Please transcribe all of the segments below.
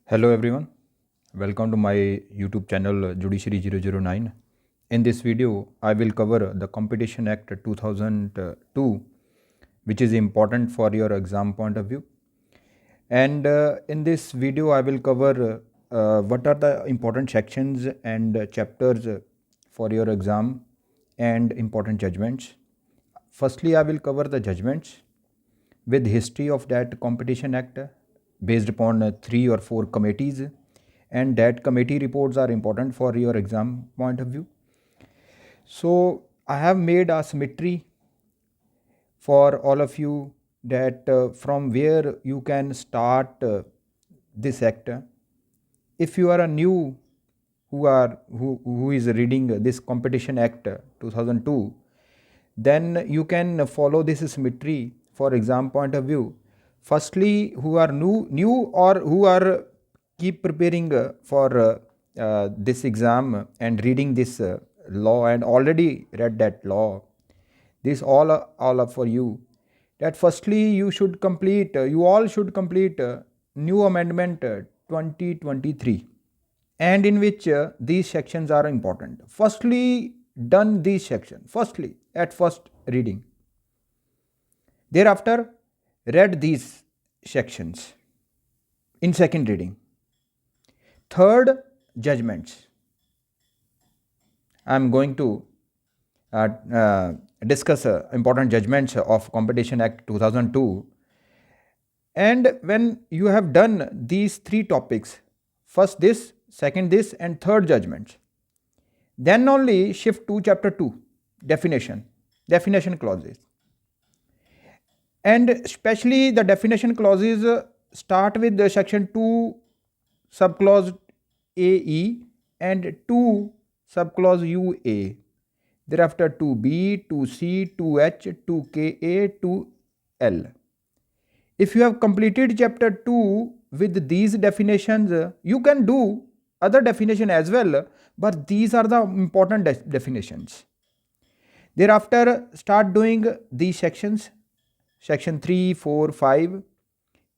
Hello everyone, welcome to my YouTube channel Judiciary 009. In this video, I will cover the Competition Act 2002, which is important for your exam point of view. And in this video, I will cover what are the important sections and chapters for your exam and important judgments. Firstly, I will cover the judgments with history of that Competition Act based upon 3 or 4 committees, and that committee reports are important for your exam point of view. So I have made a symmetry for all of you that from where you can start this act. If you are a new who is reading this Competition Act 2002, then you can follow this symmetry for exam point of view. Firstly, who are new or who are keep preparing for this exam and reading this law and already read that law, this all are for you. That firstly you should complete, you all should complete new amendment 2023, and in which these sections are important. Firstly, done these sections firstly at first reading. Thereafter, read these sections in second reading. Third, judgments. I am going to discuss important judgments of Competition Act 2002. And when you have done these 3 topics, first this, second this, and third judgments, then only shift to chapter 2, definition clauses. And especially the definition clauses start with the section 2 subclause AE and 2 subclause UA. Thereafter 2B, 2C, 2H, 2KA, 2L. If you have completed chapter 2 with these definitions, you can do other definition as well, but these are the important definitions. Thereafter start doing these sections, section 3, 4, 5.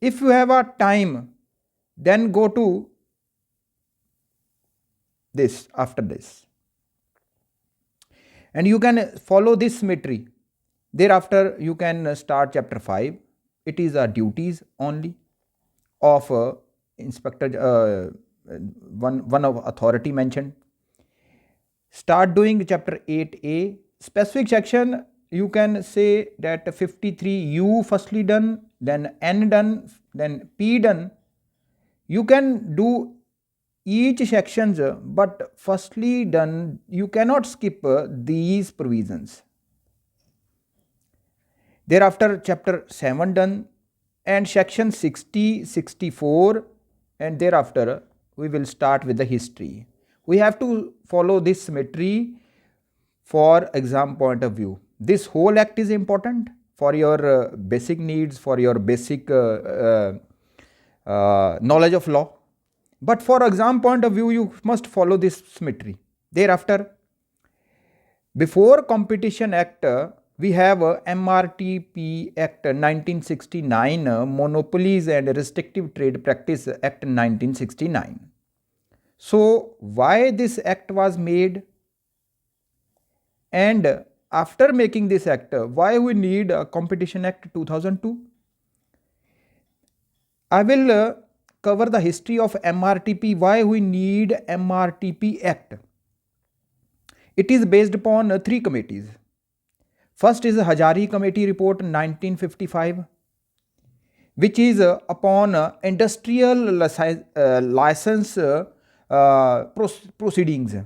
If you have a time, then go to this after this. And you can follow this symmetry. Thereafter you can start chapter 5. It is duties only of inspector, one of authority mentioned. Start doing chapter 8A. Specific section, you can say that 53U firstly done, then N done, then P done. You can do each sections, but firstly done, you cannot skip these provisions. Thereafter chapter 7 done, and section 60, 64, and thereafter we will start with the history. We have to follow this symmetry for exam point of view. This whole act is important for your basic needs, for your basic knowledge of law. But for exam point of view, you must follow this symmetry. Thereafter, before Competition Act, we have MRTP Act 1969, Monopolies and Restrictive Trade Practice Act 1969. So why this act was made, and after making this act, why we need Competition Act 2002? I will cover the history of MRTP, why we need MRTP Act. It is based upon 3 committees. First is the Hazari Committee Report 1955, which is upon industrial license proceedings.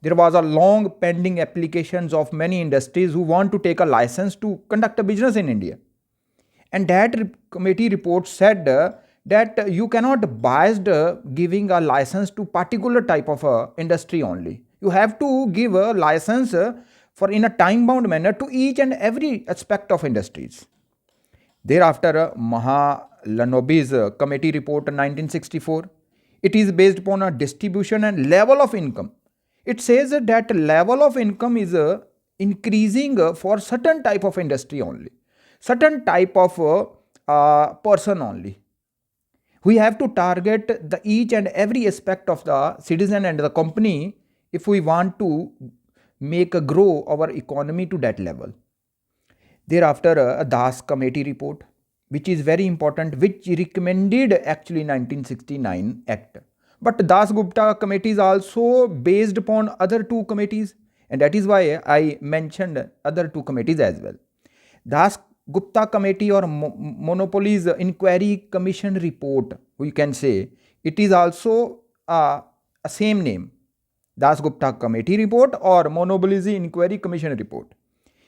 There was a long pending applications of many industries who want to take a license to conduct a business in India. And that committee report said that you cannot bias giving a license to particular type of industry only. You have to give a license for in a time bound manner to each and every aspect of industries. Thereafter, Monopolies Committee Report 1964. It is based upon a distribution and level of income. It says that level of income is increasing for certain type of industry only, certain type of person only, We have to target the each and every aspect of the citizen and the company if we want to make a grow our economy to that level. Thereafter, a Das Committee Report, which is very important, which recommended actually 1969 Act. But Das Gupta Committee is also based upon other two committees, and that is why I mentioned other two committees as well. Das Gupta Committee or Monopolies Inquiry Commission Report, we can say, it is also a same name, Das Gupta Committee Report or Monopolies Inquiry Commission Report.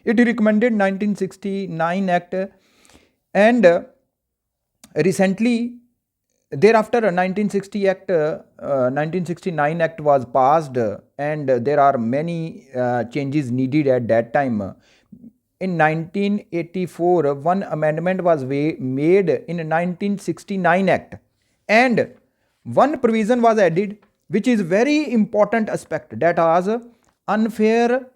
It recommended 1969 Act, and recently thereafter 1969 Act was passed, and there are many changes needed at that time. In 1984, one amendment was made in 1969 Act, and one provision was added which is very important aspect, that was unfair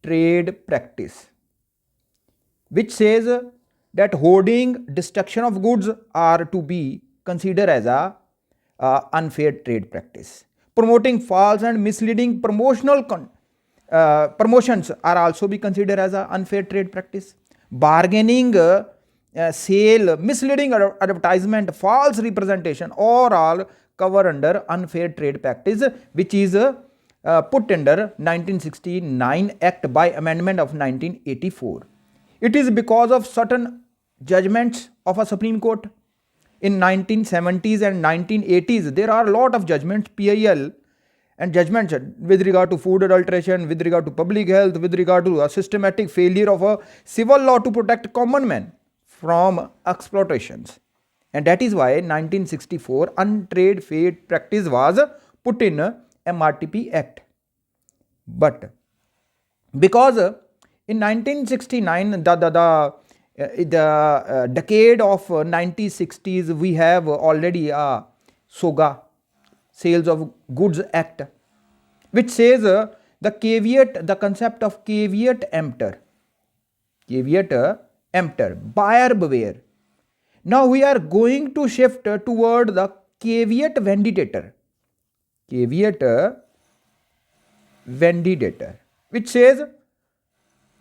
trade practice, which says that hoarding, destruction of goods are to be considered as a unfair trade practice. Promoting false and misleading promotions are also be considered as an unfair trade practice. Bargaining, sale, misleading advertisement, false representation, all cover under unfair trade practice, which is put under 1969 Act by amendment of 1984. It is because of certain judgments of a Supreme Court in 1970s and 1980s. There are a lot of judgments, PIL, and judgments with regard to food adulteration, with regard to public health, with regard to a systematic failure of a civil law to protect common men from exploitations. And that is why 1964 untrade fair practice was put in MRTP Act. But because in 1969, the decade of 1960s, we have already a SOGA, Sales of Goods Act, which says the caveat, the concept of caveat emptor, buyer beware. Now we are going to shift toward the caveat vendicator, which says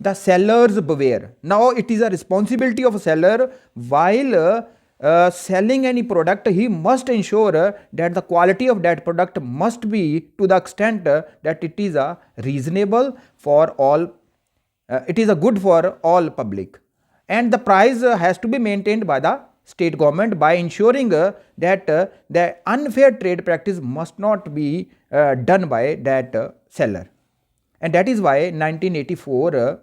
the sellers beware. Now it is a responsibility of a seller while selling any product, he must ensure that the quality of that product must be to the extent that it is a reasonable for all, it is a good for all public, and the price has to be maintained by the state government by ensuring that the unfair trade practice must not be done by that seller. And that is why 1984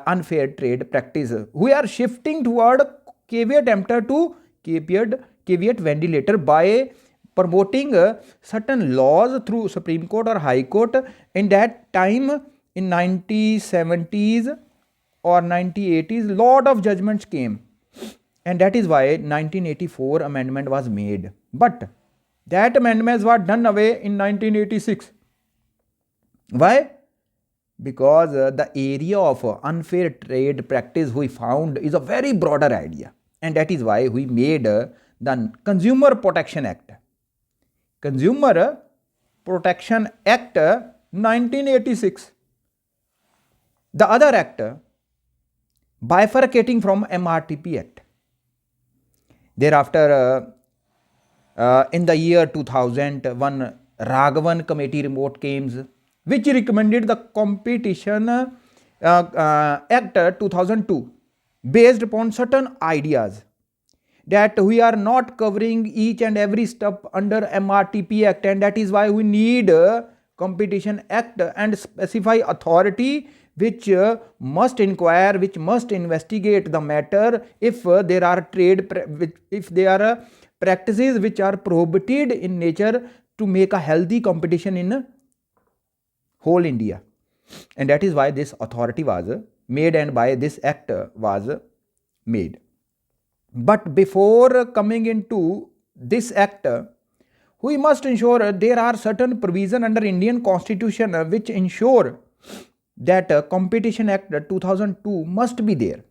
unfair trade practice, we are shifting toward caveat emptor to caveat ventilator by promoting certain laws through Supreme Court or High Court. In that time, in 1970s or 1980s, lot of judgments came, and that is why 1984 amendment was made. But that amendments were done away in 1986. Why? Because the area of unfair trade practice we found is a very broader idea, and that is why we made the Consumer Protection Act. Consumer Protection Act 1986. The other act bifurcating from MRTP Act. Thereafter, in the year 2001, Raghavan Committee Report came, which recommended the Competition Act 2002 based upon certain ideas that we are not covering each and every step under MRTP Act, and that is why we need Competition Act and specify authority which must inquire, which must investigate the matter if there are practices which are prohibited in nature to make a healthy competition in whole India. And that is why this authority was made and by this act was made. But before coming into this act, we must ensure there are certain provisions under Indian Constitution which ensure that Competition Act 2002 must be there.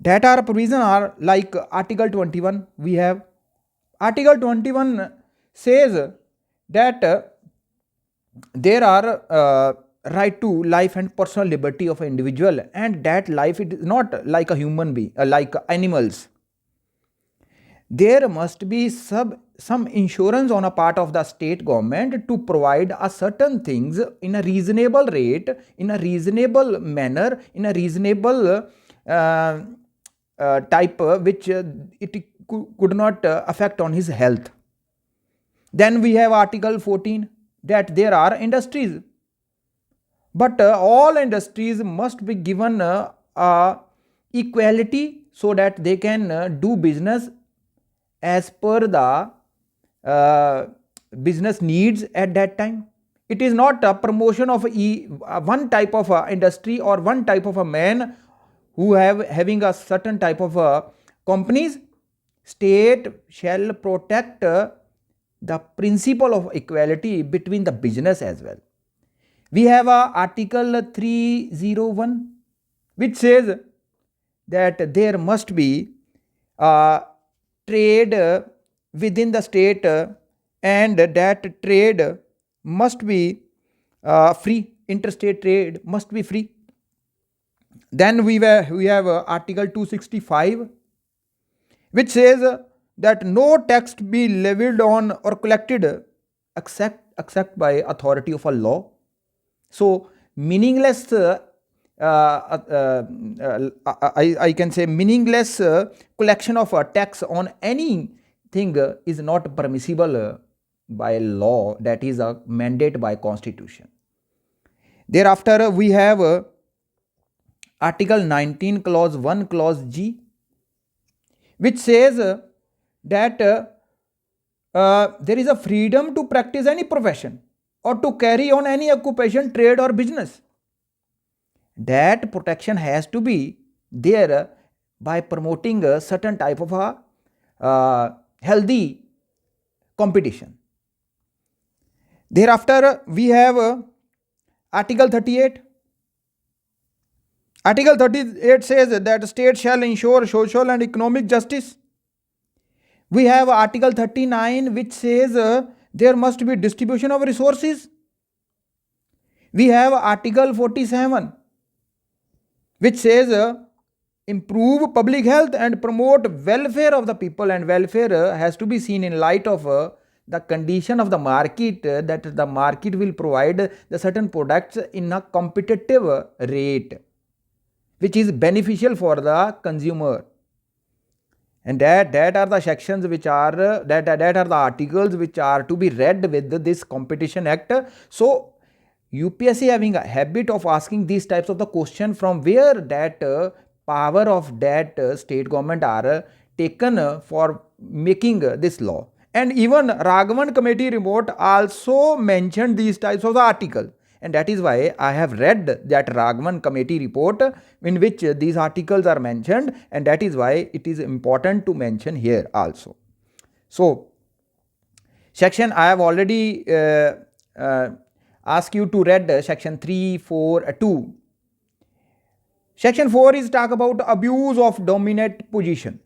That are provision are like Article 21. We have Article 21 says that there are right to life and personal liberty of an individual, and that life it is not like a human being, like animals. There must be some insurance on a part of the state government to provide a certain things in a reasonable rate, in a reasonable manner, in a reasonable type which it could not affect on his health. Then we have Article 14 that there are industries, but all industries must be given equality so that they can do business as per the business needs at that time. It is not a promotion of one type of industry or one type of a man who having a certain type of companies. State shall protect the principle of equality between the business as well. We have Article 301 which says that there must be trade within the state and that trade must be free, interstate trade must be free. Then we have Article 265 which says that no tax be levied on or collected except by authority of a law. So meaningless I can say meaningless collection of a tax on anything is not permissible by law, that is a mandate by constitution. Thereafter we have Article 19 clause 1 clause G which says that there is a freedom to practice any profession or to carry on any occupation, trade or business. That protection has to be there by promoting a certain type of a healthy competition. Thereafter we have Article 38. Article 38 says that state shall ensure social and economic justice. We have Article 39 which says there must be distribution of resources. We have Article 47 which says improve public health and promote welfare of the people, and welfare has to be seen in light of the condition of the market, that the market will provide the certain products in a competitive rate which is beneficial for the consumer. And that are the sections which are that are the articles which are to be read with this Competition Act. So UPSC having a habit of asking these types of the question from where that power of that state government are taken for making this law. And even Raghavan Committee Report also mentioned these types of the article, and that is why I have read that Raghavan Committee Report in which these articles are mentioned, and that is why it is important to mention here also. So section I have already ask you to read section 342. Section 4 is talk about abuse of dominant position.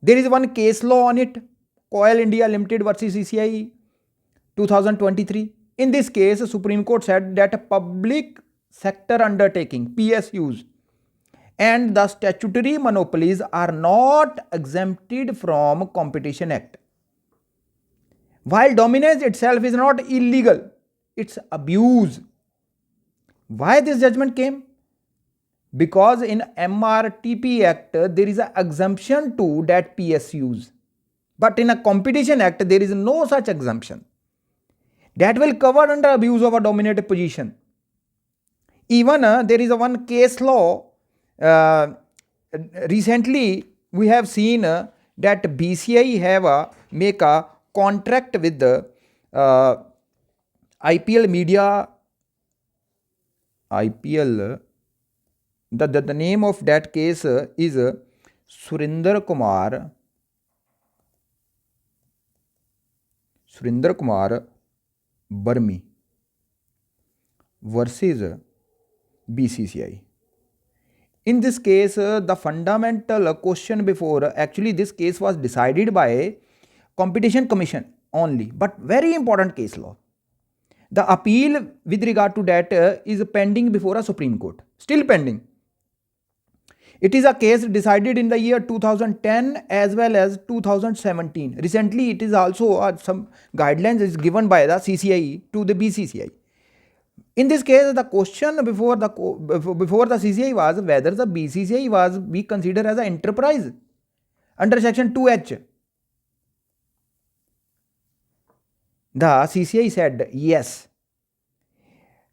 There is one case law on it, Coil India Limited versus CCI 2023. In this case, Supreme Court said that public sector undertaking PSUs and the statutory monopolies are not exempted from Competition Act. While dominance itself is not illegal, it's abuse. Why this judgment came? Because in MRTP Act there is an exemption to that PSUs, but in a Competition Act there is no such exemption. That will cover under abuse of a dominant position. Even there is a one case law recently we have seen that BCI have make a contract with the IPL media. IPL, the name of that case is Surinder Kumar Burmi versus BCCI. In this case, the fundamental question before, actually this case was decided by Competition Commission only, but very important case law. The appeal with regard to that is pending before a Supreme Court, still pending. It is a case decided in the year 2010 as well as 2017. Recently, it is also some guidelines is given by the CCI to the BCCI. In this case, the question before the CCI was whether the BCCI was be considered as an enterprise under section 2H. The CCI said yes.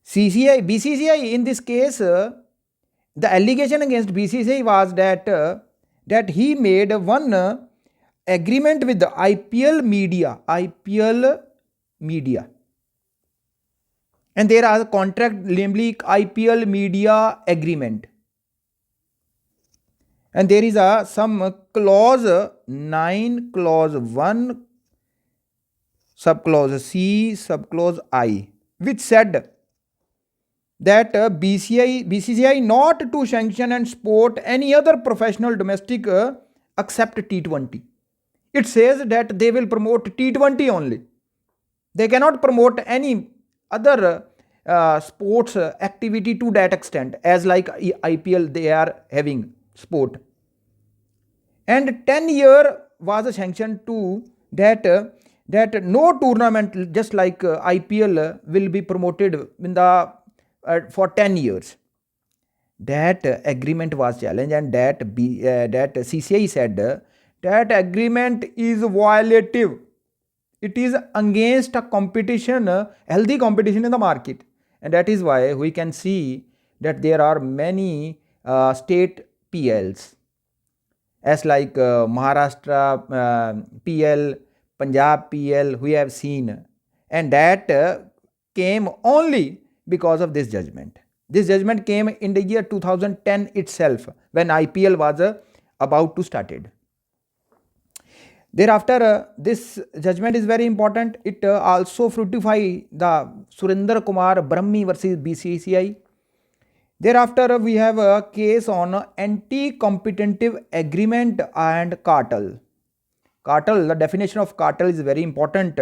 BCCI in this case, the allegation against BCCI was that he made one agreement with the IPL Media, and there are contract, namely IPL Media Agreement, and there is some clause 9, clause 1, subclause C, subclause I, which said that BCCI not to sanction and support any other professional domestic except T20. It says that they will promote T20 only. They cannot promote any other sports activity to that extent, as like IPL they are having sport. And 10-year was a sanction to that no tournament just like IPL will be promoted in the for 10 years. That agreement was challenged, and that CCI said that agreement is violative. It is against a competition, healthy competition in the market, and that is why we can see that there are many state PLs, as like Maharashtra PL, Punjab PL, we have seen, and that came only because of this judgment. This judgment came in the year 2010 itself, when IPL was about to started. Thereafter, this judgment is very important. It also fructify the Surinder Kumar Brahmi versus BCCI. Thereafter, we have a case on anti-competitive agreement and cartel. Cartel, the definition of cartel is very important,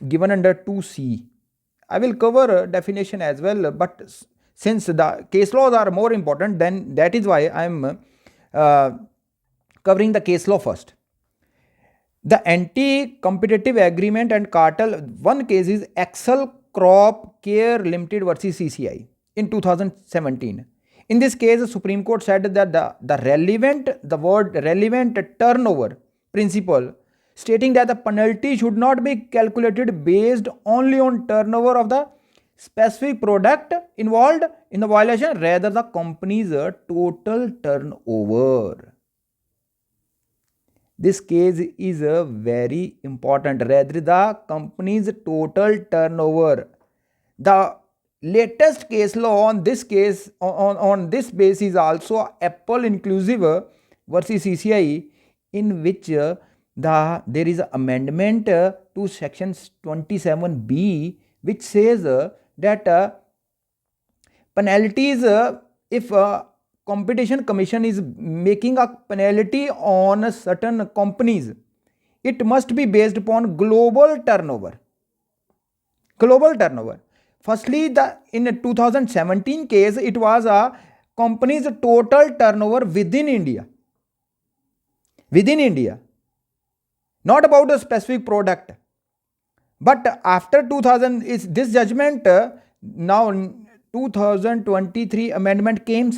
given under 2C. I will cover definition as well, but since the case laws are more important, then that is why I am covering the case law first. The anti-competitive agreement and cartel, one case is Excel Crop Care Limited versus CCI in 2017. In this case, the Supreme Court said that the word relevant turnover principle, stating that the penalty should not be calculated based only on turnover of the specific product involved in the violation, rather the company's total turnover. This case is very important, rather the company's total turnover. The latest case law on this case, on this basis, also Apple Inclusive versus CCI, in which there is an amendment to section 27B, which says that penalties, if Competition Commission is making a penalty on certain companies, it must be based upon global turnover. Global turnover. Firstly, in 2017 case, it was a company's total turnover within India. Within India. Not about a specific product. But after 2000, is this judgment, now 2023 amendment came,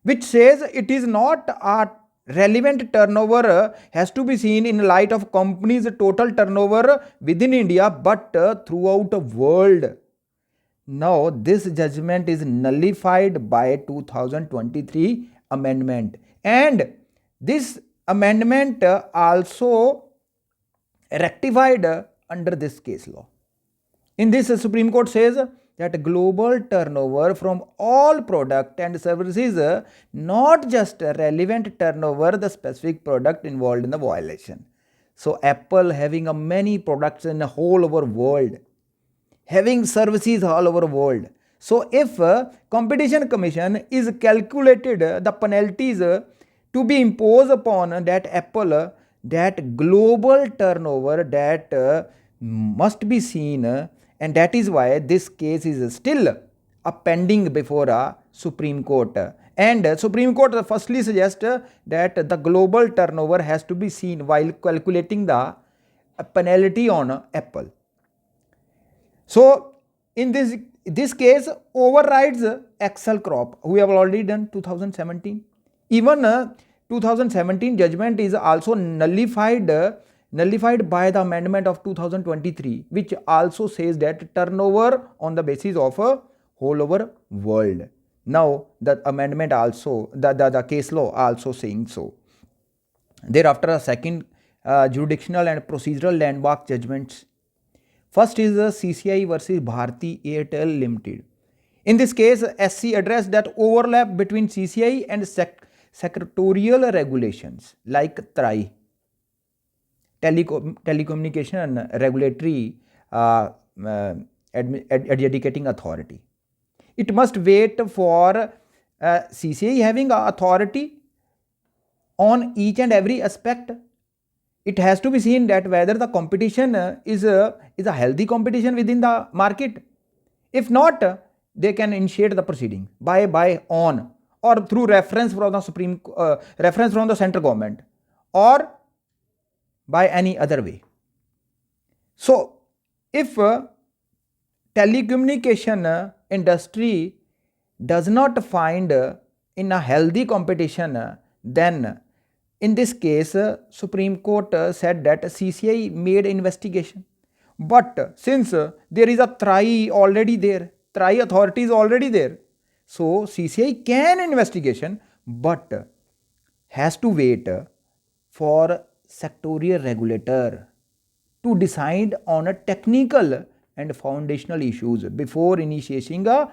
which says it is not a relevant turnover has to be seen in light of company's total turnover within India, but throughout the world. Now this judgment is nullified by 2023 amendment, and this amendment also rectified under this case law. In this, Supreme Court says that global turnover from all product and services, not just relevant turnover, the specific product involved in the violation. So Apple having many products in the whole over world, having services all over world. So if Competition Commission is calculated the penalties to be imposed upon that Apple, that global turnover that must be seen, and that is why this case is still pending before a Supreme Court. And Supreme Court firstly suggests that the global turnover has to be seen while calculating the penalty on Apple. So in this case overrides Excel crop, we have already done 2017. Even 2017 judgment is also nullified by the amendment of 2023, which also says that turnover on the basis of a whole over world. Now the amendment also, the case law also saying so. Thereafter a second jurisdictional and procedural landmark judgments. First is the CCI versus Bharti Airtel Limited. In this case, SC addressed that overlap between CCI and secretarial regulations like TRAI, Telecommunication Regulatory Adjudicating Authority. It must wait for CCI having authority on each and every aspect. It has to be seen that whether the competition is a healthy competition within the market. If not, they can initiate the proceeding by on or through reference from the reference from the central government or by any other way. So if telecommunication industry does not find in a healthy competition, then in this case Supreme Court said that CCI made investigation. But since there is a TRAI already there, TRAI authority is already there, so CCI can investigation but has to wait for sectorial regulator to decide on a technical and foundational issues before initiating a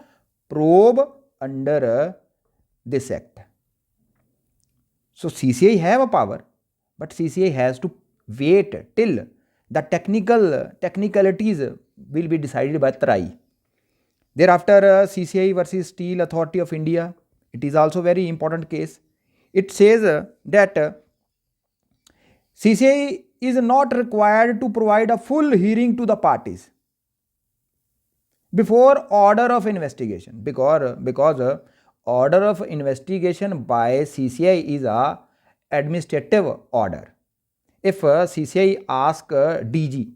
probe under this act. So CCI have a power, but CCI has to wait till the technicalities will be decided by TRAI. Thereafter CCI versus Steel Authority of India, it is also very important case. It says that CCI is not required to provide a full hearing to the parties before order of investigation, because order of investigation by CCI is a administrative order. If CCI asks DG,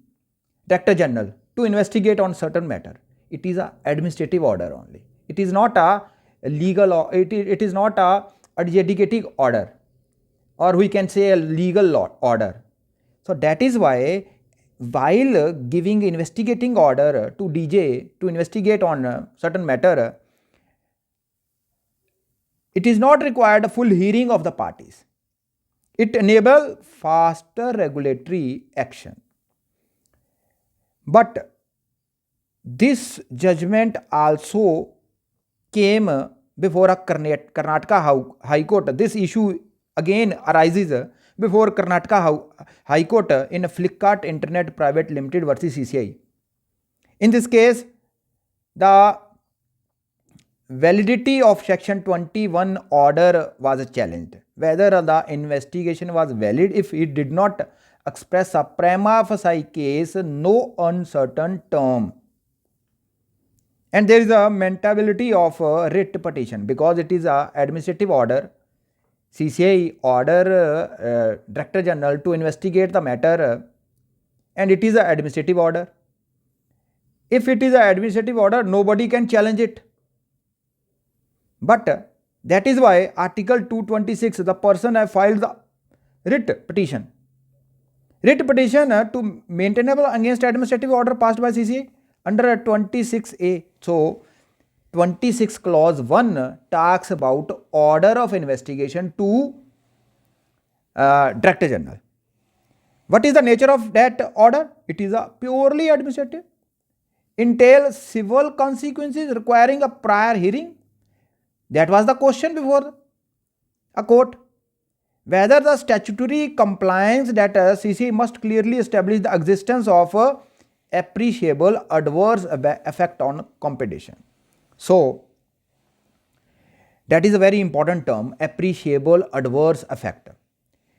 Director General, to investigate on certain matter, it is a administrative order only. It is not a legal, it is not a adjudicating order, or we can say a legal order. So that is why while giving investigating order to DJ to investigate on a certain matter, it is not required a full hearing of the parties. It enables faster regulatory action. But this judgment also came before a Karnataka High Court. This issue again arises before Karnataka High Court in Flipkart Internet Private Limited versus CCI. In this case, the validity of section 21 order was challenged, whether the investigation was valid if it did not express a prima facie case no uncertain term. And there is a mentability of writ petition because it is a administrative order. CCI order Director General to investigate the matter, and it is an administrative order. If it is an administrative order, nobody can challenge it. But that is why Article 226, the person have filed the writ petition. Writ petition to maintainable against administrative order passed by CCI under 26A. So 26 clause 1 talks about order of investigation to Director General. What is the nature of that order? It is a purely administrative. Entails civil consequences requiring a prior hearing. That was the question before a court. Whether the statutory compliance that CCI must clearly establish the existence of appreciable adverse effect on competition. So that is a very important term, appreciable adverse effect.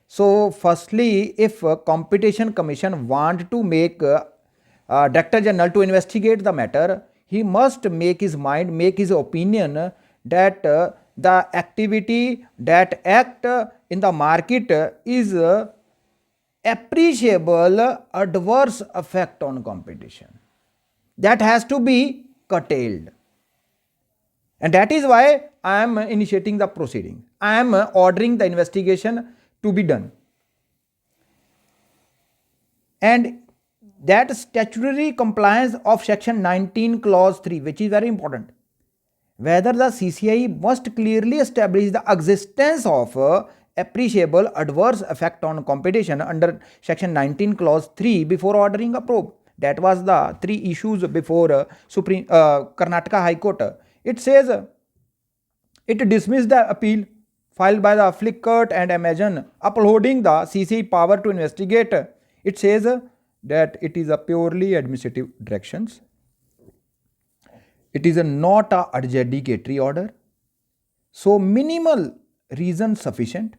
So firstly, if Competition Commission want to make Director General to investigate the matter, he must make his mind, make his opinion that the activity that act in the market is appreciable adverse effect on competition. That has to be curtailed. And that is why I am initiating the proceeding. I am ordering the investigation to be done. And that statutory compliance of section 19 clause 3, which is very important, whether the CCI must clearly establish the existence of appreciable adverse effect on competition under section 19 clause 3 before ordering a probe. That was the three issues before Karnataka High Court. It says it dismissed the appeal filed by the Flickr and Amazon upholding the CCI power to investigate. It says that it is a purely administrative directions. It is not a adjudicatory order. So minimal reason sufficient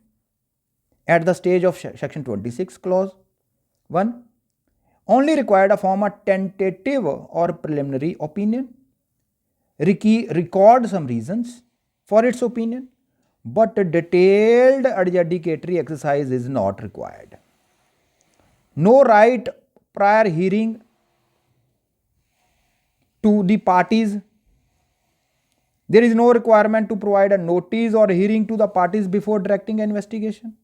at the stage of section 26 clause 1. Only required to form a tentative or preliminary opinion, record some reasons for its opinion, but a detailed adjudicatory exercise is not required. No right prior hearing to the parties. There is no requirement to provide a notice or hearing to the parties before directing an investigation.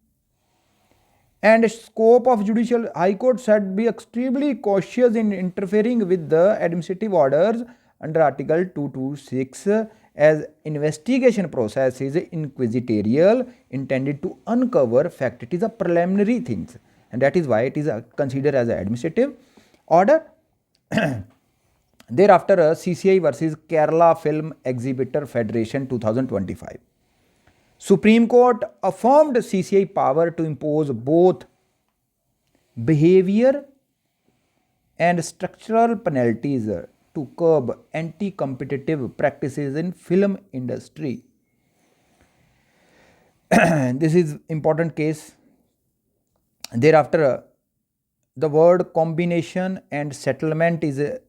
And scope of Judicial High Court should be extremely cautious in interfering with the administrative orders under Article 226 as investigation process is inquisitorial, intended to uncover fact. It is a preliminary things, and that is why it is considered as an administrative order. Thereafter, CCI versus Kerala Film Exhibitor Federation 2025. Supreme Court affirmed CCI power to impose both behavior and structural penalties to curb anti-competitive practices in film industry. This is important case. Thereafter, the word combination and settlement is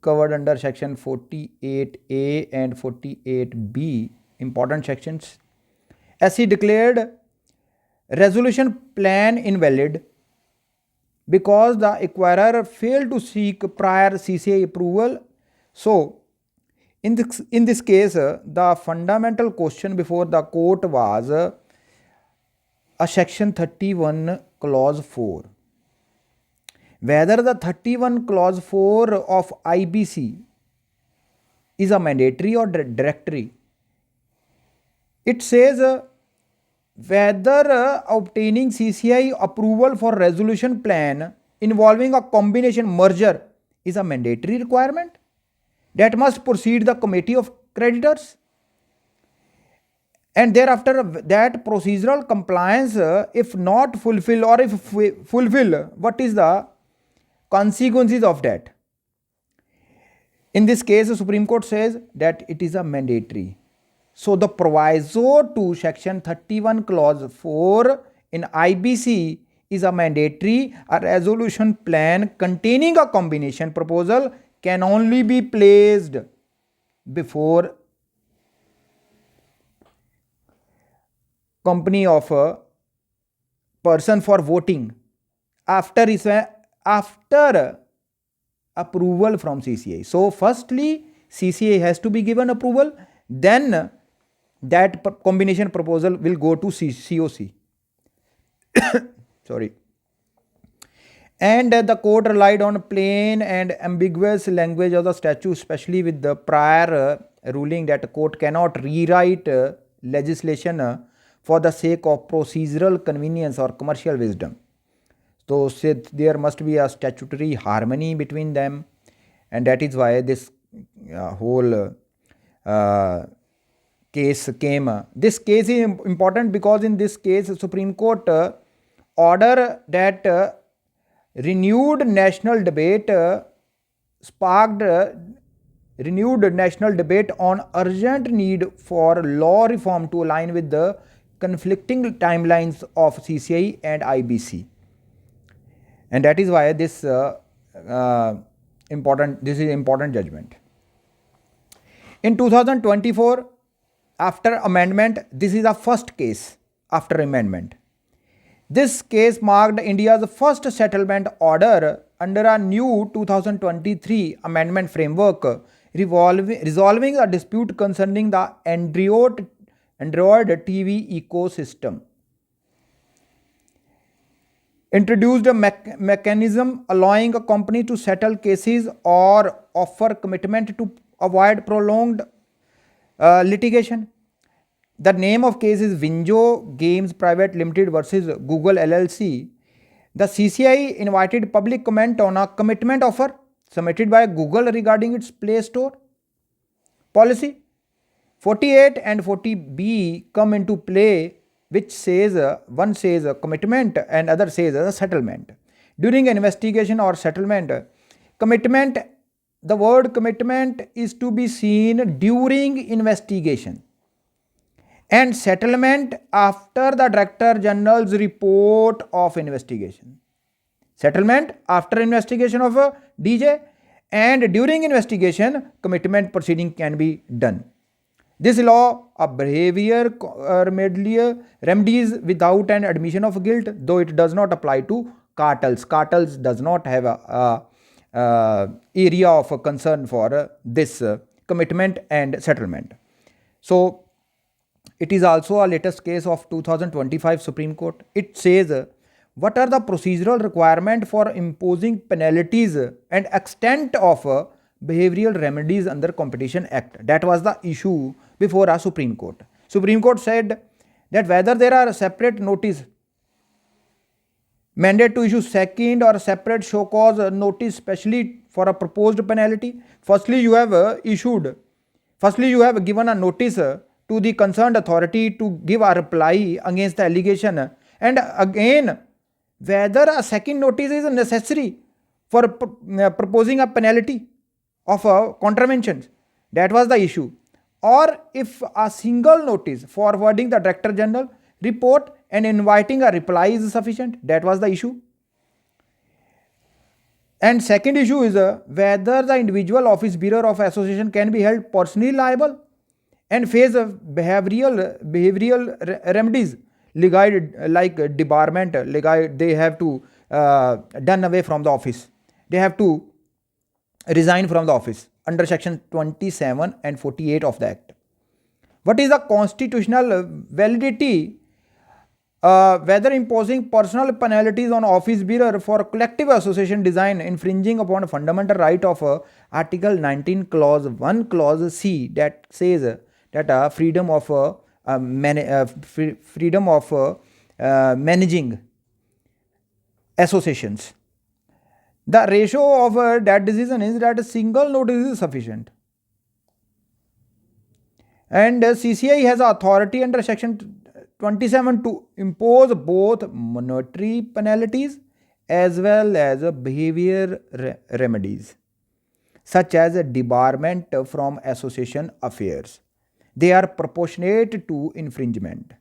covered under section 48A and 48B, important sections. SC declared resolution plan invalid because the acquirer failed to seek prior CCI approval. So in this case, the fundamental question before the court was a section 31 clause 4. Whether the 31 clause 4 of IBC is a mandatory or directory. It says whether obtaining CCI approval for resolution plan involving a combination merger is a mandatory requirement that must proceed the committee of creditors, and thereafter that procedural compliance if not fulfill, or if fulfill, what is the consequences of that. In this case, the Supreme Court says that it is a mandatory. So the proviso to section 31 clause 4 in IBC is a mandatory. A resolution plan containing a combination proposal can only be placed before company of a person for voting after approval from CCI. So firstly, CCI has to be given approval, then that combination proposal will go to COC. Sorry. And the court relied on plain and ambiguous language of the statute, especially with the prior ruling that the court cannot rewrite legislation for the sake of procedural convenience or commercial wisdom. So there must be a statutory harmony between them, and that is why this whole case came. This case is important because in this case Supreme Court order that renewed national debate sparked renewed national debate on urgent need for law reform to align with the conflicting timelines of CCI and IBC. And that is why this is important judgment. In 2024, after amendment, this is the first case after amendment. This case marked India's first settlement order under a new 2023 amendment framework resolving a dispute concerning the Android TV ecosystem. Introduced a mechanism allowing a company to settle cases or offer commitment to avoid prolonged litigation. The name of case is Winjo Games Private Limited versus Google LLC. The CCI invited public comment on a commitment offer submitted by Google regarding its Play Store policy. 48 and 40B come into play, which says one says a commitment and other says a settlement. During an investigation or settlement, commitment, the word commitment is to be seen during investigation, and settlement after the Director General's report of investigation. Settlement after investigation of a DJ, and during investigation, commitment proceeding can be done. This law of behavior remedies without an admission of guilt, though it does not apply to cartels. Cartels does not have a area of concern for this commitment and settlement. So it is also a latest case of 2025 Supreme Court. It says what are the procedural requirements for imposing penalties and extent of behavioral remedies under Competition Act. That was the issue before a Supreme Court. Supreme Court said that whether there are separate notice, mandate to issue second or separate show cause notice, especially for a proposed penalty. Firstly, you have given a notice to the concerned authority to give a reply against the allegation, and again whether a second notice is necessary for proposing a penalty of contraventions. That was the issue. Or if a single notice forwarding the Director General report and inviting a reply is sufficient. That was the issue. And second issue is whether the individual office bearer of association can be held personally liable and face behavioral remedies like debarment. They have to done away from the office. They have to resign from the office under section 27 and 48 of the Act. What is the constitutional validity? Whether imposing personal penalties on office bearer for collective association design infringing upon a fundamental right of Article 19 Clause 1 Clause C that says that freedom of managing associations. The ratio of that decision is that a single notice is sufficient. And CCI has authority under section 27 to impose both monetary penalties as well as behavior remedies, such as debarment from association affairs. They are proportionate to infringement.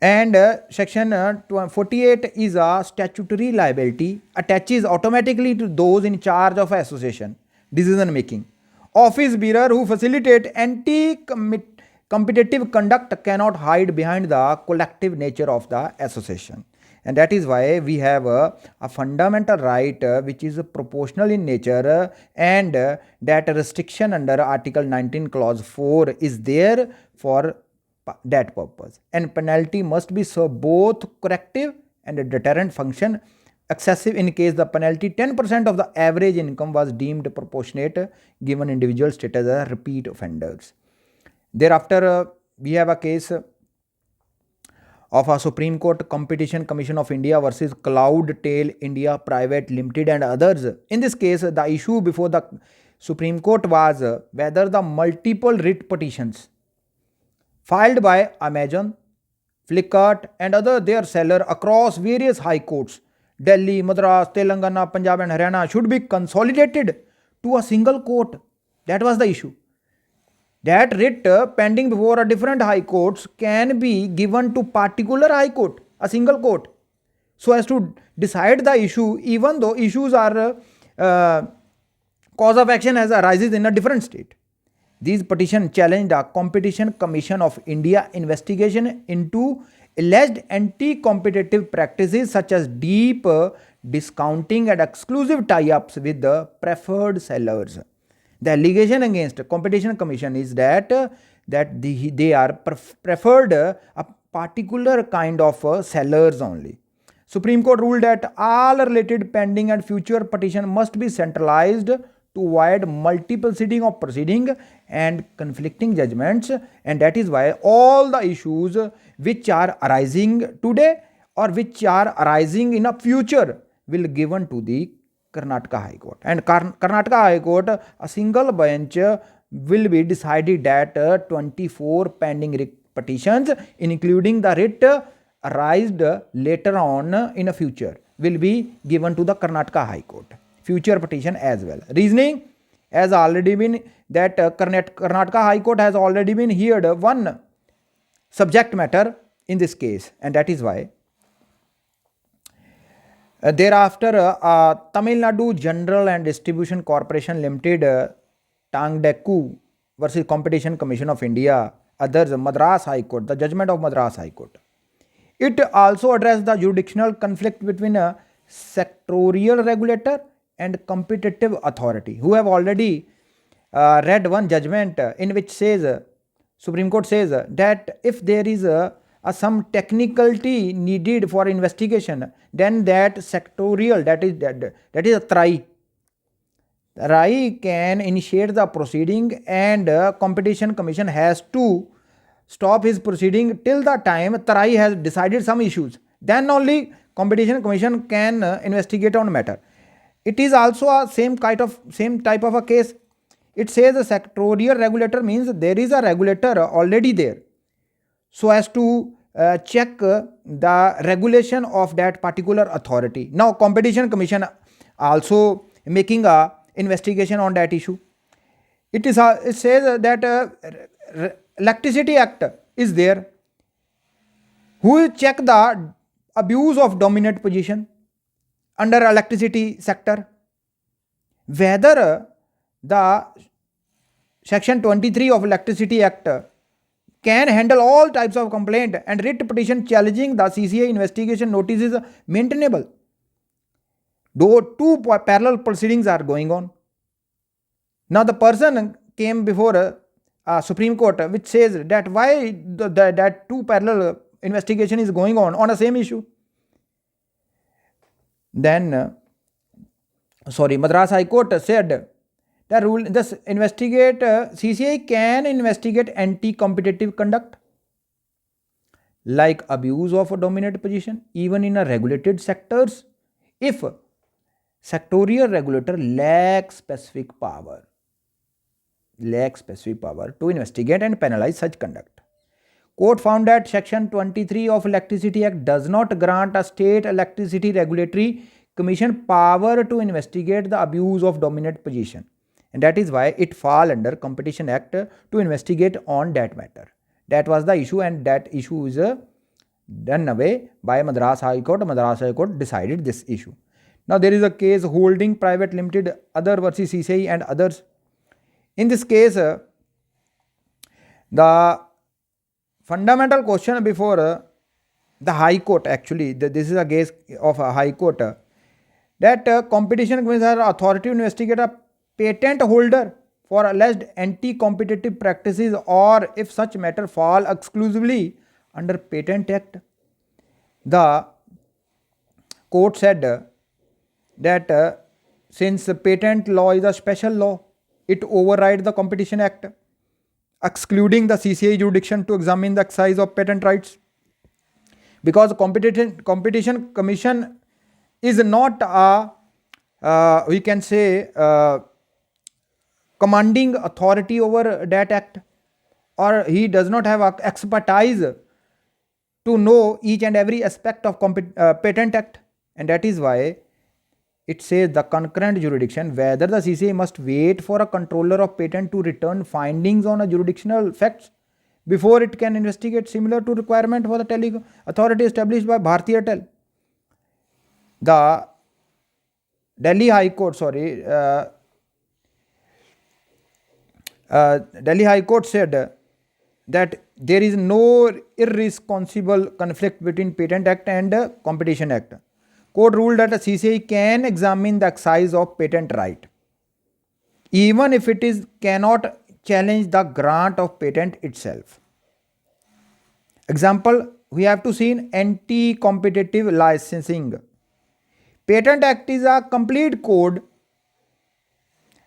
And section 48 is a statutory liability, attaches automatically to those in charge of association decision making. Office bearer who facilitate anti-competitive conduct cannot hide behind the collective nature of the association. And that is why we have a fundamental right which is proportional in nature, and that restriction under Article 19 Clause 4 is there for that purpose. And penalty must be served both corrective and a deterrent function. Excessive in case the penalty 10% of the average income was deemed proportionate given individual status as repeat offenders. Thereafter, we have a case of a Supreme Court Competition Commission of India versus Cloudtail India Private Limited and others. In this case, the issue before the Supreme Court was whether the multiple writ petitions filed by Amazon, Flipkart and other their seller across various high courts, Delhi, Madras, Telangana, Punjab and Haryana, should be consolidated to a single court. That was the issue. That writ pending before a different high courts can be given to particular high court, a single court, so as to decide the issue, even though issues are cause of action as arises in a different state. These petitions challenged the Competition Commission of India investigation into alleged anti-competitive practices such as deep discounting and exclusive tie-ups with the preferred sellers. The allegation against Competition Commission is that they are preferred a particular kind of sellers only. Supreme Court ruled that all related pending and future petition must be centralized to avoid multiple sitting of proceeding and conflicting judgments, and that is why all the issues which are arising today or which are arising in a future will given to the Karnataka High Court. And Karnataka High Court, a single bench will be decided that 24 pending petitions, including the writ arised later on in a future, will be given to the Karnataka High Court. Future petition as well. Reasoning has already been that Karnataka High Court has already been heard one subject matter in this case, and that is why thereafter Tamil Nadu General and Distribution Corporation Limited Tangdeku versus Competition Commission of India, others Madras High Court, the judgment of Madras High Court. It also addressed the jurisdictional conflict between a sectorial regulator and competitive authority, who have already read one judgment in which says, Supreme Court says that if there is some technicality needed for investigation, then that sectorial, that is a TRAI can initiate the proceeding, and Competition Commission has to stop his proceeding till the time TRAI has decided some issues. Then only Competition Commission can investigate on matter. It is also a same type of a case. It says a sectorial regulator means there is a regulator already there, so as to check the regulation of that particular authority. Now Competition Commission also making a investigation on that issue. It says that Electricity Act is there, who will check the abuse of dominant position under electricity sector, whether the section 23 of Electricity Act can handle all types of complaint, and writ petition challenging the CCI investigation notice is maintainable, though two parallel proceedings are going on. Now the person came before Supreme Court, which says that why that two parallel investigation is going on the same issue. Then Madras High Court said that rule this investigate CCI can investigate anti-competitive conduct like abuse of a dominant position even in a regulated sectors if sectorial regulator lacks specific power to investigate and penalize such conduct. Court found that section 23 of Electricity Act does not grant a state electricity regulatory commission power to investigate the abuse of dominant position, and that is why it fall under Competition Act to investigate on that matter. That was the issue, and that issue is done away by Madras High Court. Madras High Court decided this issue. Now there is a case holding private limited other versus CCI and others. In this case, the fundamental question before the High Court, actually, this is a case of a High Court, that Competition Commission has authority to investigate a patent holder for alleged anti-competitive practices, or if such matter fall exclusively under Patent Act. The court said that since patent law is a special law, it overrides the Competition Act, excluding the CCI jurisdiction to examine the exercise of patent rights, because Competition Commission is not a we can say commanding authority over that act, or he does not have expertise to know each and every aspect of Patent Act, and that is why it says the concurrent jurisdiction, whether the CCI must wait for a controller of patent to return findings on a jurisdictional facts before it can investigate, similar to requirement for the tele authority established by Bharti Airtel. The Delhi High Court, Delhi High Court said that there is no irresponsible conflict between Patent Act and Competition Act. Court ruled that a CCI can examine the exercise of patent right, even if it cannot challenge the grant of patent itself. Example, we have to see in anti-competitive licensing. Patent Act is a complete code.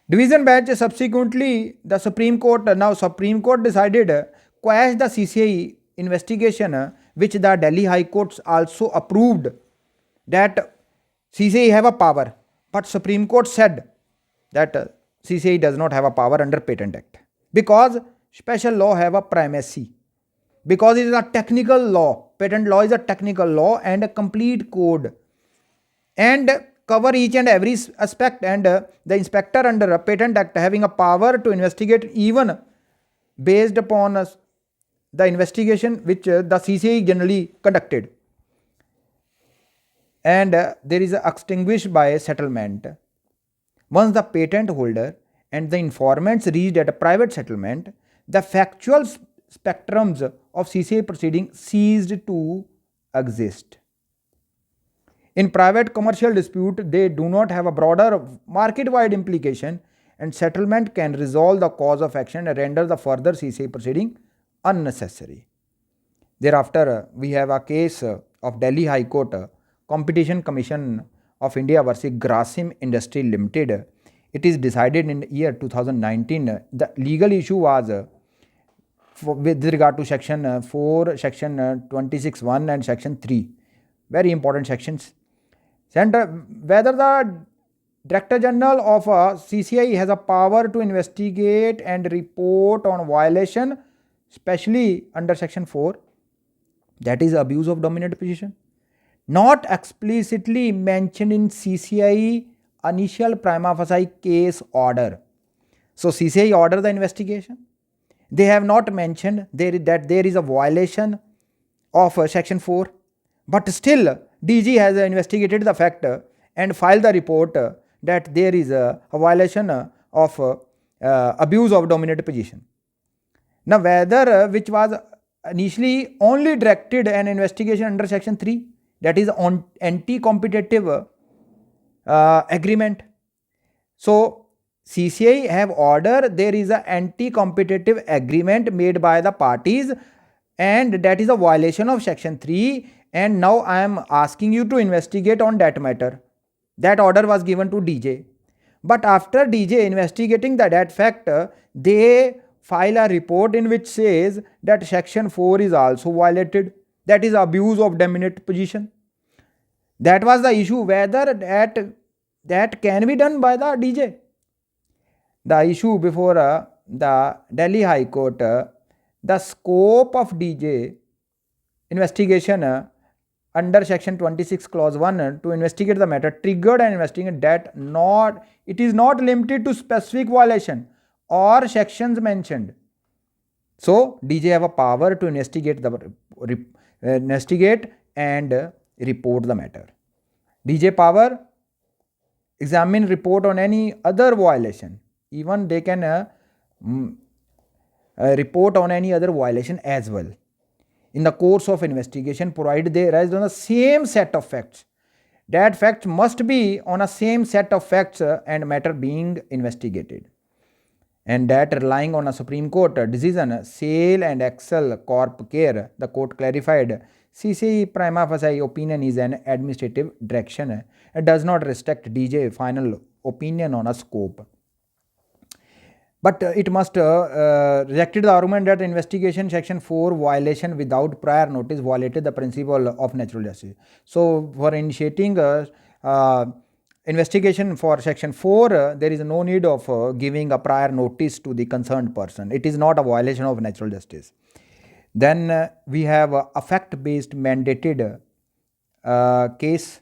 Division bench subsequently the Supreme Court decided quash the CCI investigation, which the Delhi High Court also approved that CCI have a power, but Supreme Court said that CCI does not have a power under Patent Act because special law have a primacy, because it is a technical law. Patent law is a technical law and a complete code and cover each and every aspect, and the inspector under a Patent Act having a power to investigate even based upon the investigation which the CCI generally conducted. And there is a extinguished by settlement. Once the patent holder and the informants reached at a private settlement, the factual spectrums of CCI proceeding ceased to exist. In private commercial dispute, they do not have a broader market-wide implication, and settlement can resolve the cause of action and render the further CCI proceeding unnecessary. Thereafter, we have a case of Delhi High Court, Competition Commission of India versus Grasim Industry Limited. It is decided in the year 2019. The legal issue was with regard to section 4, section 26(1) and section 3. Very important sections. Whether the Director General of CCI has a power to investigate and report on violation, especially under section 4, that is abuse of dominant position, not explicitly mentioned in CCI initial prima facie case order. So CCI order the investigation. They have not mentioned that there is a violation of section 4, but still DG has investigated the fact and filed the report that there is a violation of abuse of dominant position. Now whether which was initially only directed an investigation under section 3, that is on anti-competitive agreement. So CCI have order there is an anti-competitive agreement made by the parties, and that is a violation of section 3, and now I am asking you to investigate on that matter. That order was given to DJ, but after DJ investigating that fact, they file a report in which says that section 4 is also violated, that is abuse of dominant position. That was the issue, whether that can be done by the DJ. The issue before the Delhi High Court, the scope of DJ investigation under section 26 clause 1 to investigate the matter triggered an investigation that it is not limited to specific violation or sections mentioned. So DJ have a power to investigate and report the matter. DJ power examine report on any other violation. Even they can report on any other violation as well. In the course of investigation, provided they arise on the same set of facts. That fact must be on a same set of facts and matter being investigated. And that relying on a Supreme Court decision, Sale and Excel Corp Care, the court clarified CCI prima facie opinion is an administrative direction. It does not restrict DJ final opinion on a scope. But it must rejected the argument that investigation section 4 violation without prior notice violated the principle of natural justice. So for initiating investigation for section 4, there is no need of giving a prior notice to the concerned person. It is not a violation of natural justice. Then we have a fact-based mandated case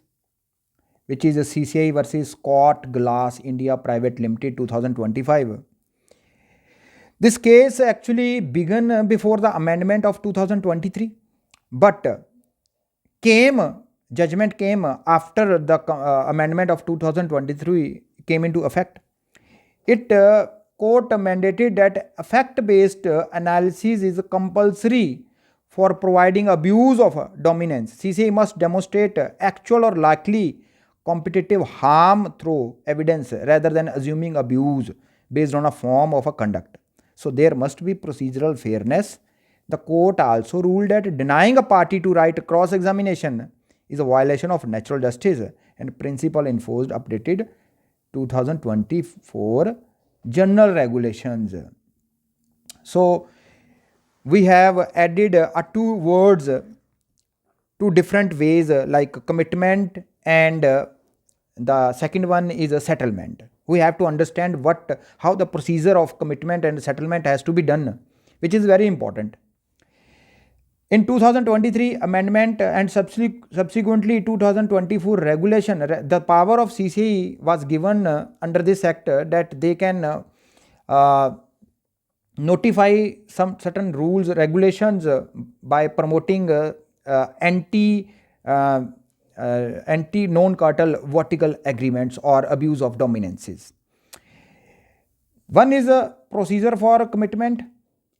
which is a CCI versus Scott Glass India Private Limited 2025. This case actually began before the amendment of 2023, but judgment came after the amendment of 2023 came into effect. It court mandated that effect-based analysis is compulsory for providing abuse of dominance. CCI must demonstrate actual or likely competitive harm through evidence rather than assuming abuse based on a form of a conduct. So there must be procedural fairness. The court also ruled that denying a party to right cross-examination is a violation of natural justice and principle enforced updated 2024 general regulations. So we have added two words, two different ways like commitment and the second one is a settlement. We have to understand how the procedure of commitment and settlement has to be done, which is very important. In 2023 amendment and subsequently 2024 regulation, the power of CCI was given under this act that they can notify some certain rules, regulations by promoting anti-non-cartel vertical agreements or abuse of dominances. One is a procedure for commitment.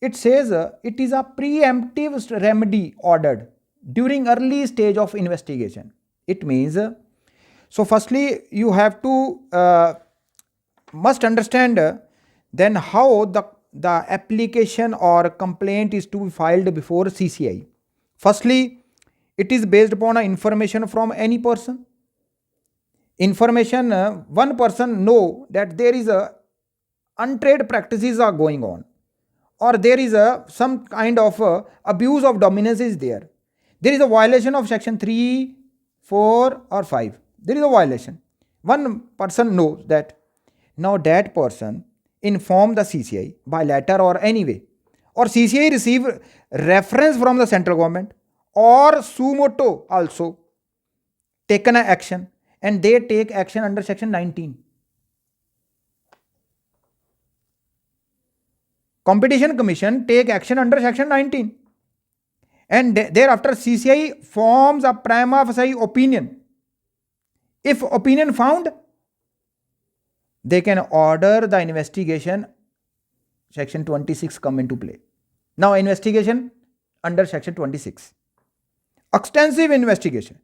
It says it is a preemptive remedy ordered during early stage of investigation. It means, so firstly you have to must understand then how the application or complaint is to be filed before CCI. Firstly, it is based upon information from any person. Information, one person know that there is a untrade practices are going on, or there is some kind of abuse of dominance is there. There is a violation of section 3, 4 or 5. There is a violation. One person knows that. Now that person inform the CCI by letter or any way, or CCI receive reference from the central government or suo motu also taken an action, and they take action under section 19. Competition Commission take action under section 19, and thereafter CCI forms a prima facie opinion. If opinion found, they can order the investigation. Section 26 come into play. Now investigation under section 26. Extensive investigation.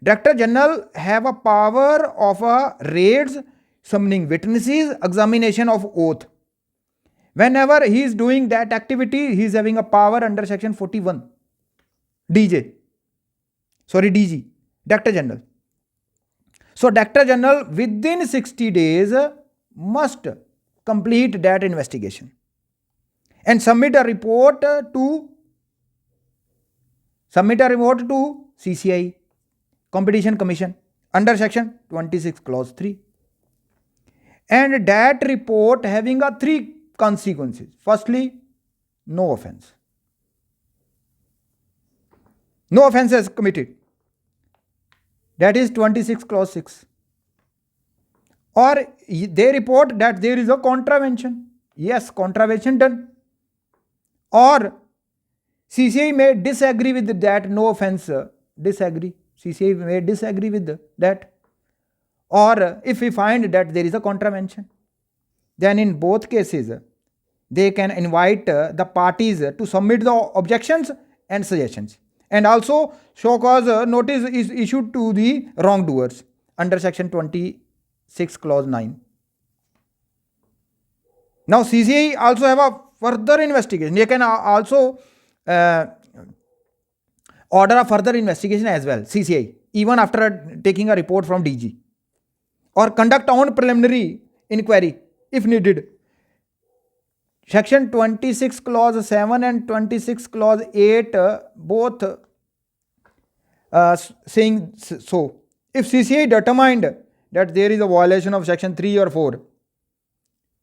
Director General have a power of raids, summoning witnesses, examination of oath. Whenever he is doing that activity, he is having a power under section 41. DG, Director General. So Director General within 60 days must complete that investigation and submit a report to CCI, Competition Commission, under section 26 clause 3. And that report having a 3 consequences. Firstly, no offense. No offense is committed. That is 26 clause 6. Or they report that there is a contravention. Yes, contravention done. Or CCI may disagree with that, no offense, disagree. CCI may disagree with that. Or if we find that there is a contravention, then in both cases, they can invite the parties to submit the objections and suggestions. And also show cause notice is issued to the wrongdoers under section 26 clause 9. Now CCI also have a further investigation. They can also order a further investigation as well, CCI, even after taking a report from DG, or conduct on preliminary inquiry if needed. Section 26 clause 7 and 26 clause 8 both saying so. If CCI determined that there is a violation of section 3 or 4,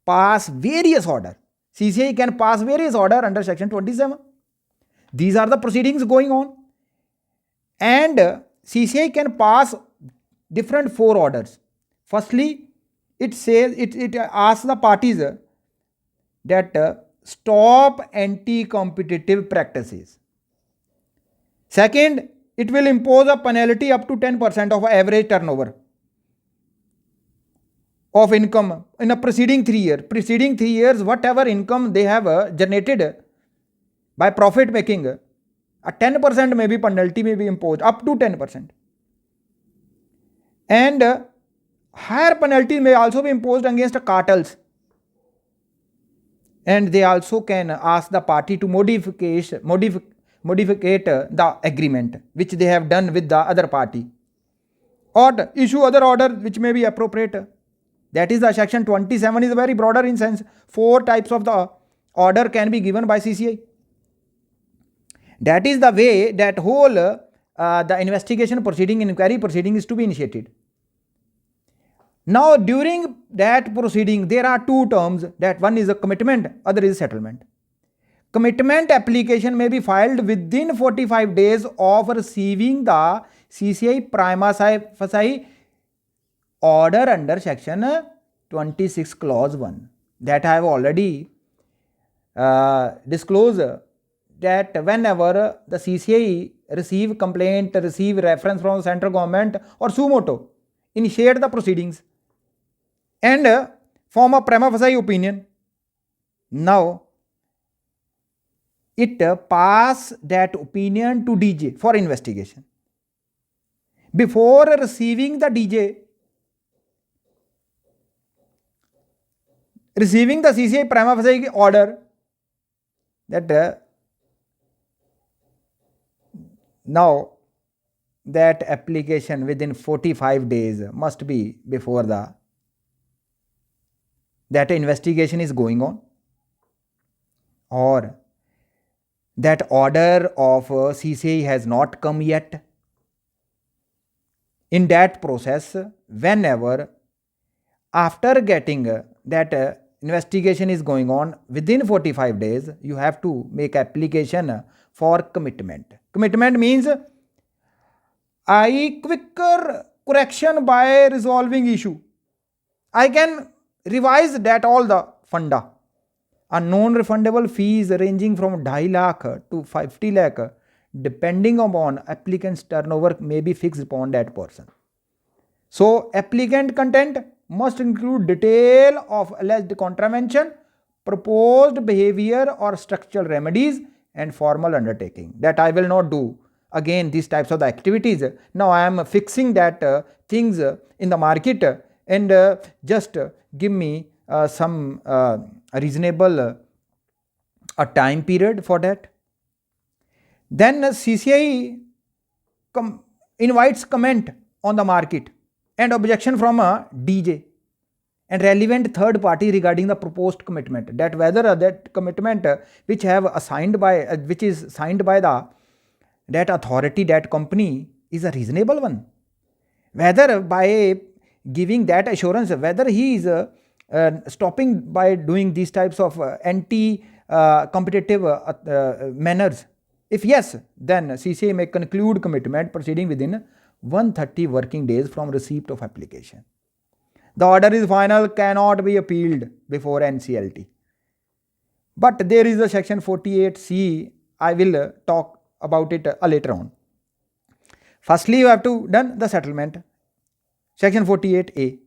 pass various order. CCI can pass various order under section 27. These are the proceedings going on. And CCI can pass different 4 orders. Firstly, it says it asks the parties that stop anti-competitive practices. Second, it will impose a penalty up to 10% of average turnover of income in a preceding 3 years. Preceding 3 years, whatever income they have generated by profit making, a 10% maybe penalty may be imposed, up to 10%. And higher penalties may also be imposed against cartels. And they also can ask the party to modificate the agreement which they have done with the other party, or issue other order which may be appropriate. That is the section 27 is very broader in sense. 4 types of the order can be given by CCI. That is the way that whole the investigation proceeding, inquiry proceeding is to be initiated. Now during that proceeding there are 2 terms, that one is a commitment, other is settlement. Commitment application may be filed within 45 days of receiving the CCI prima facie order under section 26 clause 1. That I have already disclosed, that whenever the CCI receive complaint, receive reference from the central government or suo motu, initiate the proceedings and form a prima facie opinion. Now it pass that opinion to DJ for investigation. Before receiving the DJ, receiving the CCI prima facie order, that now that application within 45 days must be before that investigation is going on, or that order of CCI has not come yet. In that process, whenever after getting that investigation is going on within 45 days, you have to make application for commitment. Commitment means I quicker correction by resolving issue. I can revise that all the funda. A non-refundable fees ranging from 2.5 lakh to 50 lakh depending upon applicant's turnover may be fixed upon that person. So applicant content must include detail of alleged contravention, proposed behavior or structural remedies and formal undertaking. That I will not do again these types of the activities. Now I am fixing that things in the market, and just give me some reasonable a time period for that. Then CCI invites comment on the market and objection from a DJ and relevant third party regarding the proposed commitment, that whether that commitment which have assigned by which is signed by that authority, that company, is a reasonable one, whether by giving that assurance, whether he is stopping by doing these types of anti competitive manners. If yes, then CCI may conclude commitment proceeding within 130 working days from receipt of application. The order is final, cannot be appealed before NCLT. But there is a section 48C, I will talk about it later on. Firstly, you have to done the settlement. Section 48A.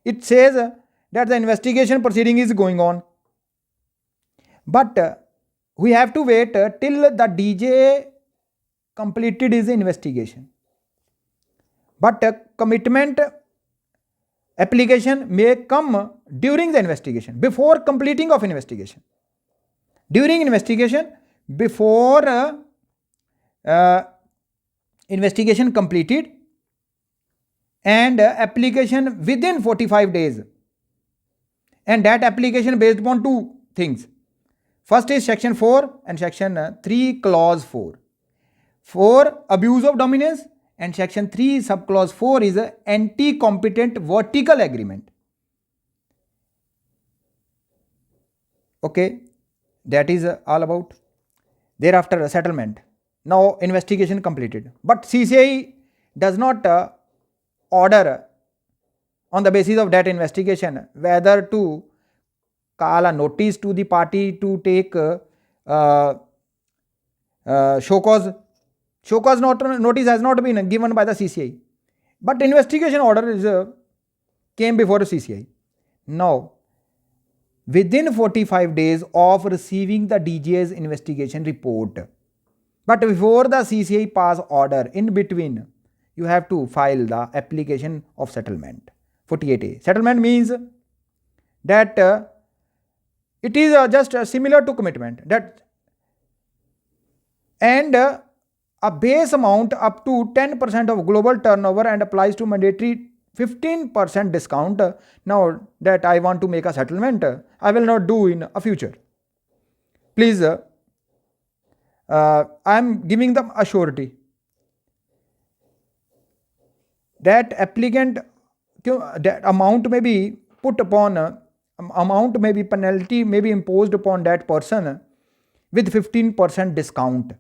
It says that the investigation proceeding is going on, but we have to wait till the DJ completed his investigation. But commitment application may come during the investigation, before completing of investigation. During investigation, before investigation completed, and application within 45 days. And that application based upon 2 things. First is section 4 and section 3 clause 4. 4 abuse of dominance, and section 3 subclause 4 is a anti-competent vertical agreement. Okay, that is all about. Thereafter a settlement. Now investigation completed, but CCI does not order on the basis of that investigation, whether to call a notice to the party to take show cause. Show cause notice has not been given by the CCI, but investigation order is came before the CCI. Now, within 45 days of receiving the DGA's investigation report, but before the CCI pass order, in between, you have to file the application of settlement. 48A. Settlement means that it is just similar to commitment, that and a base amount up to 10% of global turnover and applies to mandatory 15% discount. Now that I want to make a settlement, I will not do in a future. Please, I am giving them a surety that applicant, that amount may be put upon, amount may be penalty may be imposed upon that person with 15% discount,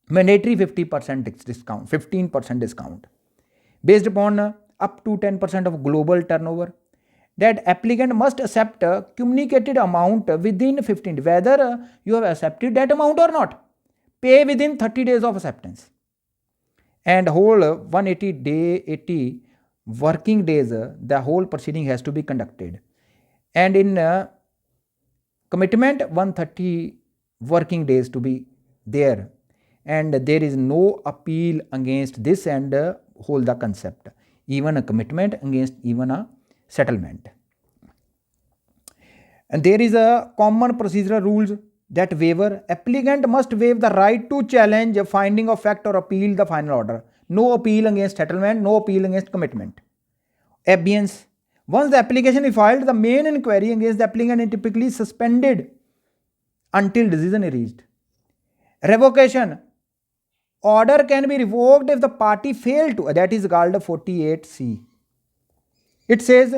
mandatory 50% discount, 15% discount based upon up to 10% of global turnover. That applicant must accept a communicated amount within 15, whether you have accepted that amount or not, pay within 30 days of acceptance, and whole 80 working days, the whole proceeding has to be conducted, and in commitment 130 working days to be there, and there is no appeal against this and hold the concept, even a commitment against even a settlement. And there is a common procedural rules that waiver. Applicant must waive the right to challenge a finding of fact or appeal the final order. No appeal against settlement, no appeal against commitment. Abeyance. Once the application is filed, the main inquiry against the applicant is typically suspended until decision is reached. Revocation. Order can be revoked if the party failed to, that is called 48C. It says,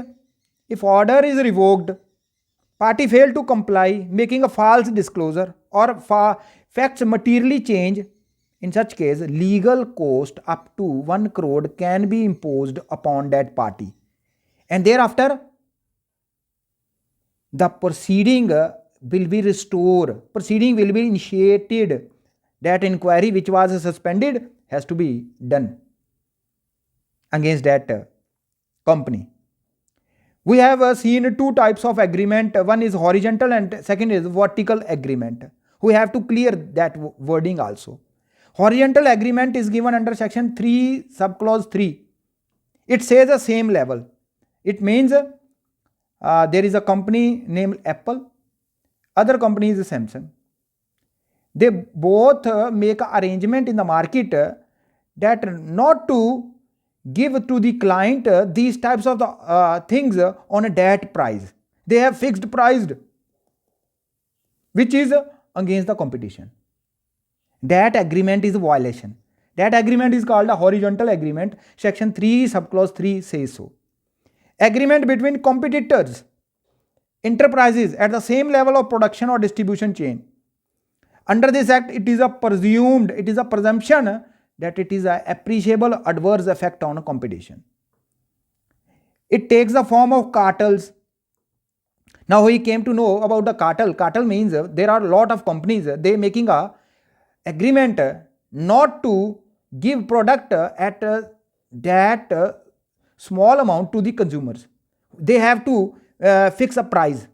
if order is revoked, party failed to comply, making a false disclosure, or facts materially change, in such case, legal cost up to 1 crore can be imposed upon that party. And thereafter, the proceeding will be restored, proceeding will be initiated. That inquiry which was suspended has to be done against that company. We have seen two types of agreement. One is horizontal and second is vertical agreement. We have to clear that wording also. Horizontal agreement is given under section 3 subclause 3. It says the same level. It means there is a company named Apple, other company is Samsung. They both make an arrangement in the market that not to give to the client these types of the things on a that price. They have fixed priced, which is against the competition. That agreement is a violation. That agreement is called a horizontal agreement. Section 3 subclause 3 says so. Agreement between competitors, enterprises at the same level of production or distribution chain. Under this act, it is a presumption that it is an appreciable adverse effect on competition. It takes the form of cartels. Now we came to know about the cartel. Cartel means there are a lot of companies, they making a agreement not to give product at that small amount to the consumers. They have to fix a price.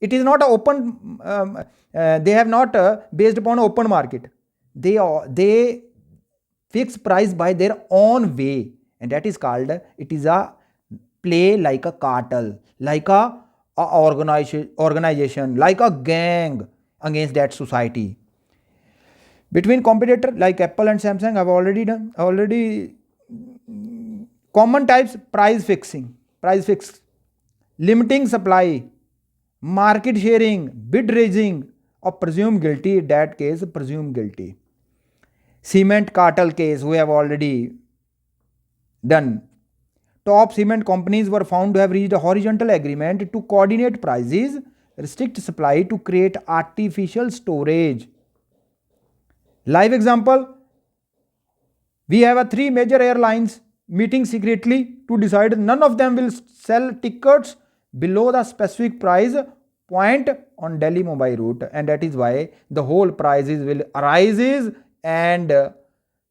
It is not an open, they have not based upon open market. They fix price by their own way, and that is called, it is a play like a cartel, like a organization, like a gang against that society. Between competitor like Apple and Samsung, I've already done. Common types: price fixing, limiting supply, market sharing, bid raising, or presume guilty. In that case, presume guilty. Cement cartel case, we have already done. Top cement companies were found to have reached a horizontal agreement to coordinate prices, restrict supply to create artificial storage. Live example, we have 3 major airlines meeting secretly to decide. None of them will sell tickets below the specific price point on Delhi Mumbai route, and that is why the whole prices will arises, and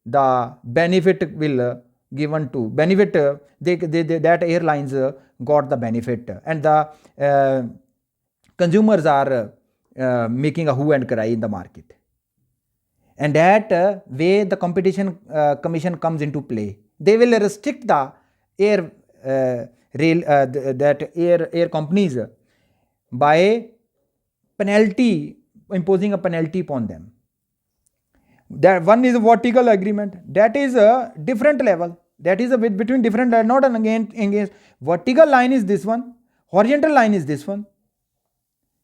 the benefit will given to benefit that airlines got the benefit, and the consumers are making a hue and cry in the market. And that way the competition commission comes into play. They will restrict the air air companies by penalty, imposing a penalty upon them. That one is a vertical agreement, that is a different level, that is a bit between different, not an against. Vertical line is this one, horizontal line is this one.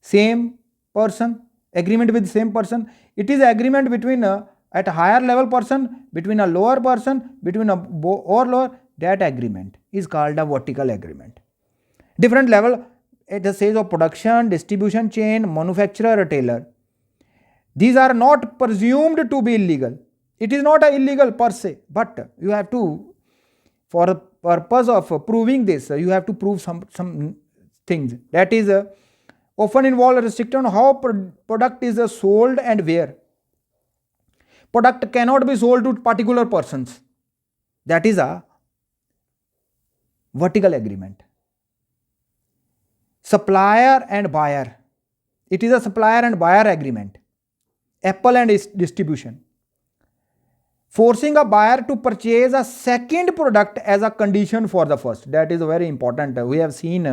Same person, agreement with same person. It is agreement between at a higher level person, between a lower person, between a or lower. That agreement is called a vertical agreement. Different level, it says of production, distribution chain, manufacturer, retailer. These are not presumed to be illegal. It is not illegal per se, but you have to, for the purpose of proving this, you have to prove some things. That is often involve a restriction on how product is sold and where. Product cannot be sold to particular persons. That is a vertical agreement. Supplier and buyer. It is a supplier and buyer agreement. Apple and distribution. Forcing a buyer to purchase a second product as a condition for the first. That is very important. We have seen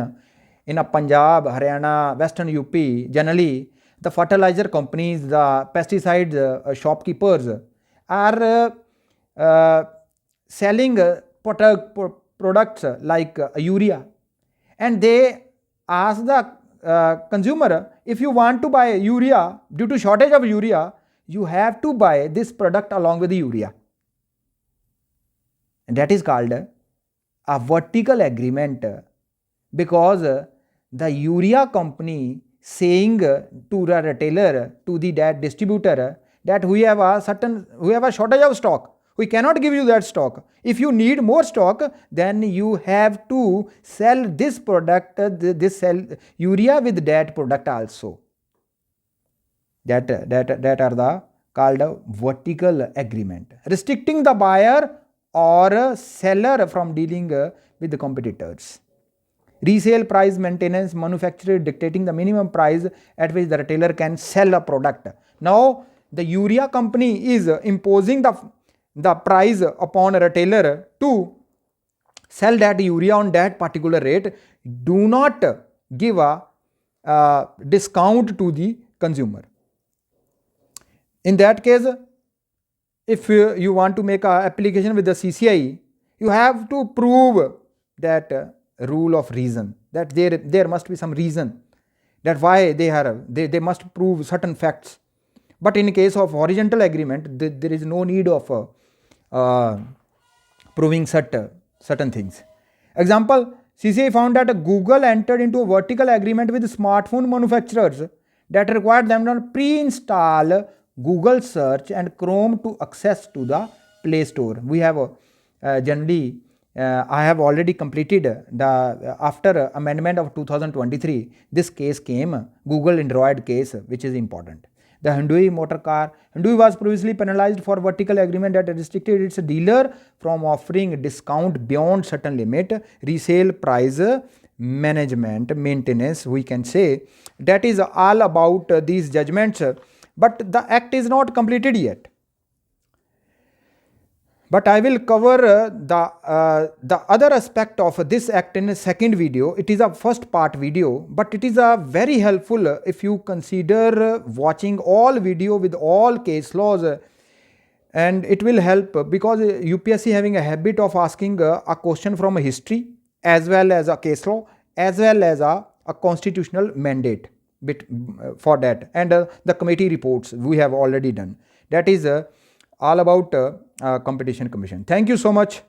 in a Punjab, Haryana, Western UP, generally the fertilizer companies, the pesticide shopkeepers are selling products like urea, and they ask the consumer, if you want to buy urea, due to shortage of urea, you have to buy this product along with the urea. And that is called a vertical agreement, because the urea company saying to the retailer, to the distributor, that we have a shortage of stock. We cannot give you that stock. If you need more stock, then you have to sell this product, sell urea with that product also. That are the called a vertical agreement, restricting the buyer or seller from dealing with the competitors. Resale price maintenance, manufacturer dictating the minimum price at which the retailer can sell a product. Now the urea company is imposing the price upon a retailer to sell that urea on that particular rate. Do not give a discount to the consumer. In that case, if you want to make an application with the CCI, you have to prove that rule of reason, that there must be some reason, that why they must prove certain facts. But in case of horizontal agreement, there is no need of proving certain things. Example, CCI found that Google entered into a vertical agreement with smartphone manufacturers that required them to pre-install Google search and Chrome to access to the Play Store. We have generally I have already completed the after amendment of 2023. This case came, Google Android case, which is important. The Hyundai motor car. Hyundai was previously penalized for vertical agreement that restricted its dealer from offering discount beyond certain limit. Resale price management, maintenance, we can say. That is all about these judgments. But the act is not completed yet. But I will cover the other aspect of this act in a second video. It is a first part video, but it is a very helpful if you consider watching all video with all case laws, and it will help because UPSC having a habit of asking a question from a history as well as a case law as well as a constitutional mandate for that, and the committee reports we have already done. That is all about Competition Commission. Thank you so much.